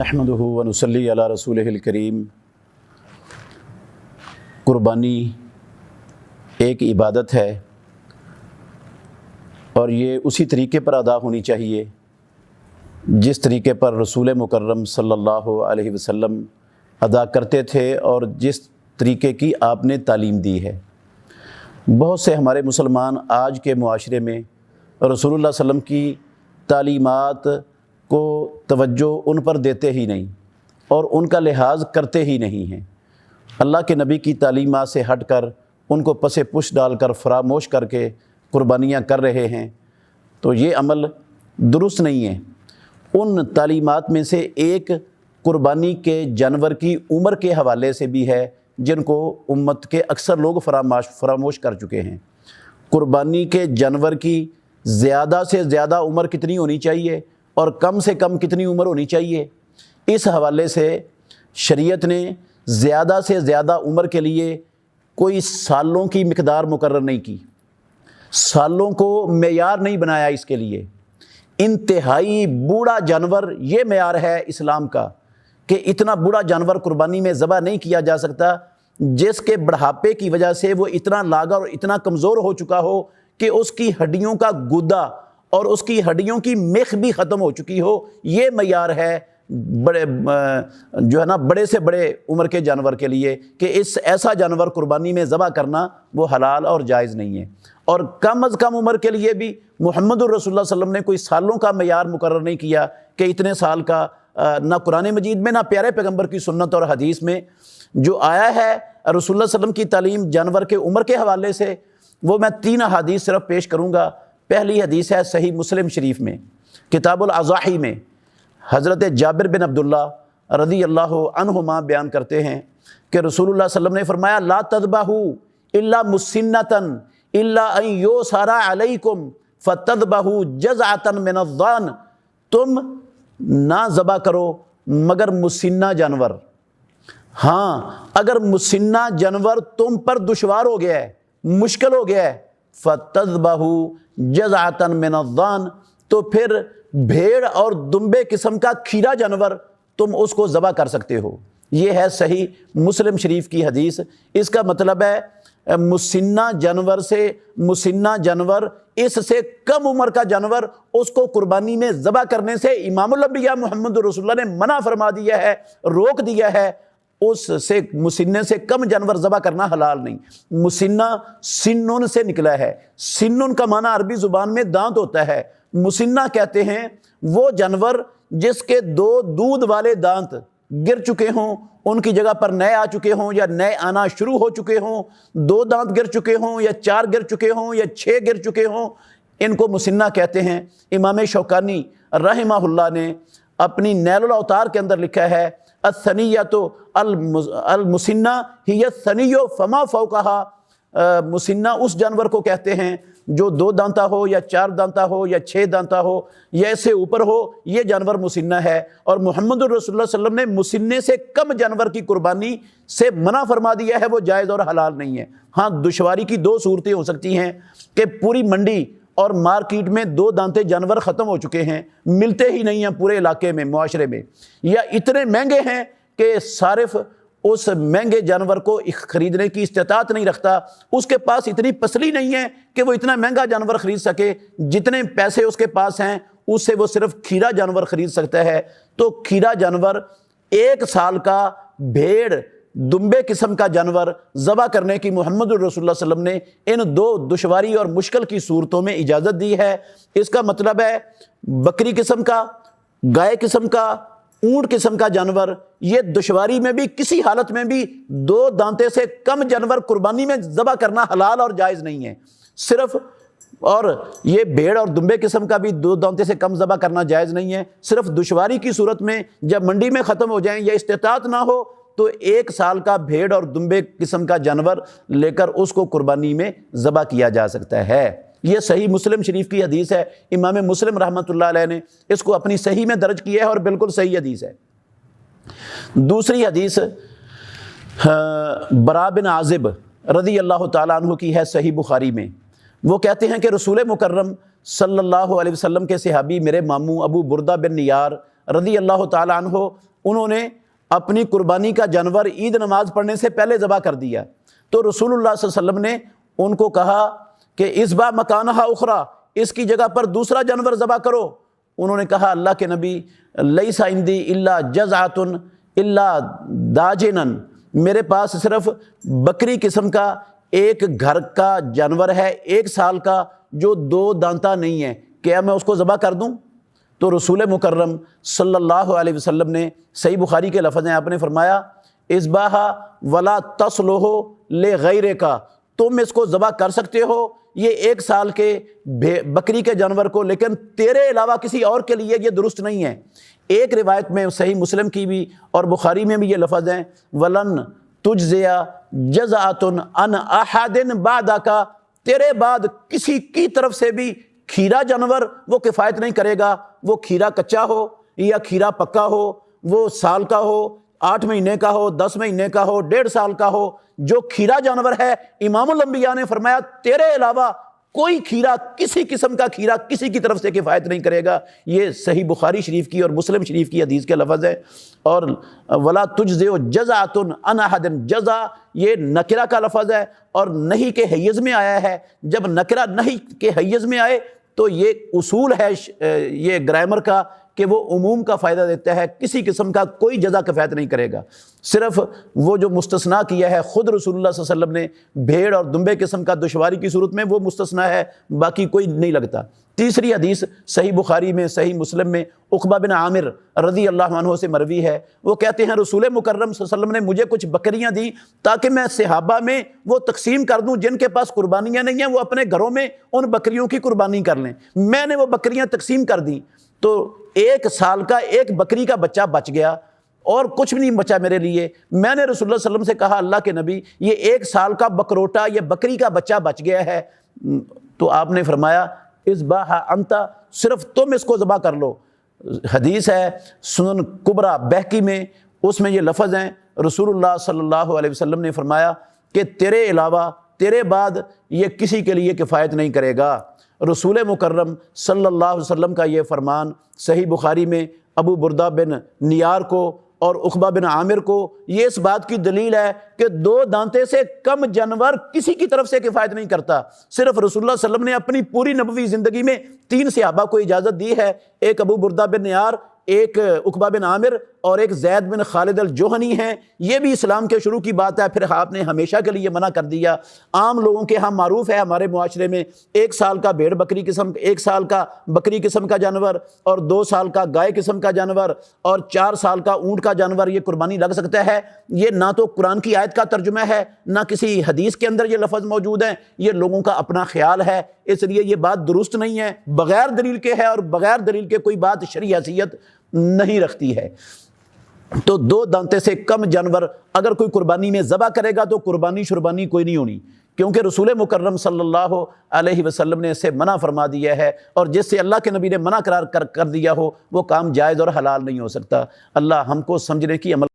نحمدہ و نصلی علی رسولہ الکریم۔ قربانی ایک عبادت ہے اور یہ اسی طریقے پر ادا ہونی چاہیے جس طریقے پر رسول مکرم صلی اللہ علیہ وسلم ادا کرتے تھے اور جس طریقے کی آپ نے تعلیم دی ہے۔ بہت سے ہمارے مسلمان آج کے معاشرے میں رسول اللہ صلی اللہ علیہ وسلم کی تعلیمات کو توجہ ان پر دیتے ہی نہیں اور ان کا لحاظ کرتے ہی نہیں ہیں۔ اللہ کے نبی کی تعلیمات سے ہٹ کر ان کو پس پش ڈال کر فراموش کر کے قربانیاں کر رہے ہیں، تو یہ عمل درست نہیں ہے۔ ان تعلیمات میں سے ایک قربانی کے جانور کی عمر کے حوالے سے بھی ہے جن کو امت کے اکثر لوگ فراموش کر چکے ہیں۔ قربانی کے جانور کی زیادہ سے زیادہ عمر کتنی ہونی چاہیے اور کم سے کم کتنی عمر ہونی چاہیے، اس حوالے سے شریعت نے زیادہ سے زیادہ عمر کے لیے کوئی سالوں کی مقدار مقرر نہیں کی، سالوں کو معیار نہیں بنایا اس کے لیے۔ انتہائی بوڑھا جانور یہ معیار ہے اسلام کا کہ اتنا بوڑھا جانور قربانی میں ذبح نہیں کیا جا سکتا جس کے بڑھاپے کی وجہ سے وہ اتنا لاغر اور اتنا کمزور ہو چکا ہو کہ اس کی ہڈیوں کا گدا اور اس کی ہڈیوں کی میخ بھی ختم ہو چکی ہو۔ یہ معیار ہے بڑے سے بڑے عمر کے جانور کے لیے کہ ایسا جانور قربانی میں ذبح کرنا وہ حلال اور جائز نہیں ہے۔ اور کم از کم عمر کے لیے بھی محمد الرسول اللہ صلی اللہ علیہ وسلم نے کوئی سالوں کا معیار مقرر نہیں کیا کہ اتنے سال کا، نہ قرآن مجید میں نہ پیارے پیغمبر کی سنت اور حدیث میں جو آیا ہے رسول اللہ صلی اللہ علیہ وسلم کی تعلیم جانور کے عمر کے حوالے سے، وہ میں 3 احادیث صرف پیش کروں گا۔ پہلی حدیث ہے صحیح مسلم شریف میں، کتاب الاضاحی میں، حضرت جابر بن عبداللہ رضی اللہ عنہما بیان کرتے ہیں کہ رسول اللہ صلی اللہ علیہ وسلم نے فرمایا لا تذبحوا الا مسنۃ الا ان یوسر علیکم فتذبحوا جزعۃ من الضان، تم نہ ذبح کرو مگر مسنہ جانور۔ ہاں اگر مسنہ جانور تم پر دشوار ہو گیا ہے، مشکل ہو گیا ہے، فَتَذْبَحُوا جَزْعَةً مِّنَ الضَّانِ، تو پھر بھیڑ اور دمبے قسم کا کھیرا جانور تم اس کو ذبح کر سکتے ہو۔ یہ ہے صحیح مسلم شریف کی حدیث۔ اس کا مطلب ہے مسنہ جانور اس سے کم عمر کا جانور اس کو قربانی میں ذبح کرنے سے امام الانبیاء محمد رسول اللہ نے منع فرما دیا ہے، روک دیا ہے۔ اس سے مسنہ سے کم جانور ذبح کرنا حلال نہیں۔ مسنہ سنن سے نکلا ہے، سنن کا معنی عربی زبان میں دانت ہوتا ہے۔ مسنہ کہتے ہیں وہ جانور جس کے 2 دودھ والے دانت گر چکے ہوں، ان کی جگہ پر نئے آ چکے ہوں یا نئے آنا شروع ہو چکے ہوں، 2 دانت گر چکے ہوں یا 4 گر چکے ہوں یا 6 گر چکے ہوں، ان کو مسنہ کہتے ہیں۔ امام شوکانی رحمہ اللہ نے اپنی نیل الاوطار کے اندر لکھا ہے الثنیۃ المسنہ ہی الثنی فما فوقہا، مسنہ اس جانور کو کہتے ہیں جو 2 دانتا ہو یا 4 دانتا ہو یا 6 دانتا ہو یا ایسے اوپر ہو، یہ جانور مسنہ ہے۔ اور محمد الرسول اللہ صلی اللہ علیہ وسلم نے مسنہ سے کم جانور کی قربانی سے منع فرما دیا ہے، وہ جائز اور حلال نہیں ہے۔ ہاں دشواری کی 2 صورتیں ہو سکتی ہیں کہ پوری منڈی اور مارکیٹ میں 2 دانتے جانور ختم ہو چکے ہیں، ملتے ہی نہیں ہیں پورے علاقے میں، معاشرے میں، یا اتنے مہنگے ہیں کہ صارف اس مہنگے جانور کو خریدنے کی استطاعت نہیں رکھتا، اس کے پاس اتنی پسلی نہیں ہے کہ وہ اتنا مہنگا جانور خرید سکے، جتنے پیسے اس کے پاس ہیں اس سے وہ صرف کھیرا جانور خرید سکتا ہے۔ تو کھیرا جانور 1 سال کا بھیڑ دمبے قسم کا جانور ذبح کرنے کی محمد الرسول اللہ صلی اللہ علیہ وسلم نے ان 2 دشواری اور مشکل کی صورتوں میں اجازت دی ہے۔ اس کا مطلب ہے بکری قسم کا، گائے قسم کا، اونٹ قسم کا جانور، یہ دشواری میں بھی کسی حالت میں بھی 2 دانتے سے کم جانور قربانی میں ذبح کرنا حلال اور جائز نہیں ہے صرف۔ اور یہ بھیڑ اور دمبے قسم کا بھی 2 دانتے سے کم ذبح کرنا جائز نہیں ہے، صرف دشواری کی صورت میں جب منڈی میں ختم ہو جائیں یا استطاعت نہ ہو تو 1 سال کا بھیڑ اور دمبے قسم کا جانور لے کر اس کو قربانی میں ذبح کیا جا سکتا ہے۔ یہ صحیح مسلم شریف کی حدیث ہے، امام مسلم رحمۃ اللہ علیہ نے اس کو اپنی صحیح میں درج کیا ہے اور بالکل صحیح حدیث ہے۔ دوسری حدیث براء بن عازب رضی اللہ تعالیٰ عنہ کی ہے صحیح بخاری میں۔ وہ کہتے ہیں کہ رسول مکرم صلی اللہ علیہ وسلم کے صحابی میرے ماموں ابو بردہ بن نیار رضی اللہ تعالیٰ عنہ انہوں نے اپنی قربانی کا جانور عید نماز پڑھنے سے پہلے ذبح کر دیا، تو رسول اللہ صلی اللہ علیہ وسلم نے ان کو کہا کہ اذبح مکانہا اخرى، اس کی جگہ پر دوسرا جانور ذبح کرو۔ انہوں نے کہا اللہ کے نبی لیس عندی الا جزعۃ الا داجنا، میرے پاس صرف بکری قسم کا ایک گھر کا جانور ہے 1 سال کا جو 2 دانتا نہیں ہے، کیا میں اس کو ذبح کر دوں؟ تو رسول مکرم صلی اللہ علیہ وسلم نے، صحیح بخاری کے لفظ ہیں، آپ نے فرمایا اذبح ولا تصلح لغیرک، تم اس کو ذبح کر سکتے ہو یہ 1 سال کے بکری کے جانور کو، لیکن تیرے علاوہ کسی اور کے لیے یہ درست نہیں ہے۔ ایک روایت میں صحیح مسلم کی بھی اور بخاری میں بھی یہ لفظ ہیں وَلَن تُجْزِيَ جَزَعَةٌ عَنْ أَحَدٍ بَعْدَكَ، تیرے بعد کسی کی طرف سے بھی کھیرا جانور وہ کفایت نہیں کرے گا، وہ کھیرا کچا ہو یا کھیرا پکا ہو، وہ سال کا ہو، 8 مہینے کا ہو، 10 مہینے کا ہو، 1.5 سال کا ہو، جو کھیرا جانور ہے امام الانبیاء نے فرمایا تیرے علاوہ کوئی کھیرا، کسی قسم کا کھیرا کسی کی طرف سے کفایت نہیں کرے گا۔ یہ صحیح بخاری شریف کی اور مسلم شریف کی حدیث کے لفظ ہے۔ اور ولا تجزئ جزعۃ عن احد، جزع یہ نکرہ کا لفظ ہے اور نہیں کے حیز میں آیا ہے۔ جب نکرہ نہیں کے حیز میں آئے تو یہ اصول ہے یہ گرامر کا کہ وہ عموم کا فائدہ دیتا ہے، کسی قسم کا کوئی جزا کفایت نہیں کرے گا۔ صرف وہ جو مستثنیٰ کیا ہے خود رسول اللہ صلی اللہ علیہ وسلم نے بھیڑ اور دمبے قسم کا دشواری کی صورت میں، وہ مستثنیٰ ہے، باقی کوئی نہیں لگتا۔ تیسری حدیث صحیح بخاری میں، صحیح مسلم میں عقبہ بن عامر رضی اللہ عنہ سے مروی ہے، وہ کہتے ہیں رسول مکرم صلی اللہ علیہ وسلم نے مجھے کچھ بکریاں دی تاکہ میں صحابہ میں وہ تقسیم کر دوں جن کے پاس قربانیاں نہیں ہیں، وہ اپنے گھروں میں ان بکریوں کی قربانی کر لیں۔ میں نے وہ بکریاں تقسیم کر دیں تو 1 سال کا ایک بکری کا بچہ بچ گیا اور کچھ بھی نہیں بچا میرے لیے۔ میں نے رسول اللہ صلی اللہ علیہ وسلم سے کہا اللہ کے نبی یہ 1 سال کا بکروٹا یہ بکری کا بچہ بچ گیا ہے، تو آپ نے فرمایا اذبح انت، صرف تم اس کو ذبح کر لو۔ حدیث ہے سنن کبریٰ بہقی میں، اس میں یہ لفظ ہیں رسول اللہ صلی اللہ علیہ وسلم نے فرمایا کہ تیرے علاوہ تیرے بعد یہ کسی کے لیے کفایت نہیں کرے گا۔ رسول مکرم صلی اللہ علیہ وسلم کا یہ فرمان صحیح بخاری میں ابو بردہ بن نیار کو اور عقبہ بن عامر کو یہ اس بات کی دلیل ہے کہ 2 دانتے سے کم جانور کسی کی طرف سے کفایت نہیں کرتا۔ صرف رسول اللہ صلی اللہ علیہ وسلم نے اپنی پوری نبوی زندگی میں 3 صحابہ کو اجازت دی ہے، ایک ابو بردہ بن نیار، ایک عقبہ بن عامر اور ایک زید بن خالد الجوہنی ہیں۔ یہ بھی اسلام کے شروع کی بات ہے، پھر آپ نے ہمیشہ کے لیے منع کر دیا۔ عام لوگوں کے ہاں معروف ہے ہمارے معاشرے میں 1 سال کا بھیڑ بکری قسم، 1 سال کا بکری قسم کا جانور اور 2 سال کا گائے قسم کا جانور اور 4 سال کا اونٹ کا جانور یہ قربانی لگ سکتا ہے۔ یہ نہ تو قرآن کی آیت کا ترجمہ ہے نہ کسی حدیث کے اندر یہ لفظ موجود ہیں، یہ لوگوں کا اپنا خیال ہے، اس لیے یہ بات درست نہیں ہے، بغیر دلیل کے ہے اور بغیر دلیل کے کوئی بات شرعی حیثیت نہیں رکھتی ہے۔ تو 2 دانتے سے کم جانور اگر کوئی قربانی میں ذبح کرے گا تو قربانی شربانی کوئی نہیں ہونی، کیونکہ رسول مکرم صلی اللہ علیہ وسلم نے اسے منع فرما دیا ہے، اور جس سے اللہ کے نبی نے منع قرار کر دیا ہو وہ کام جائز اور حلال نہیں ہو سکتا۔ اللہ ہم کو سمجھنے کی عمل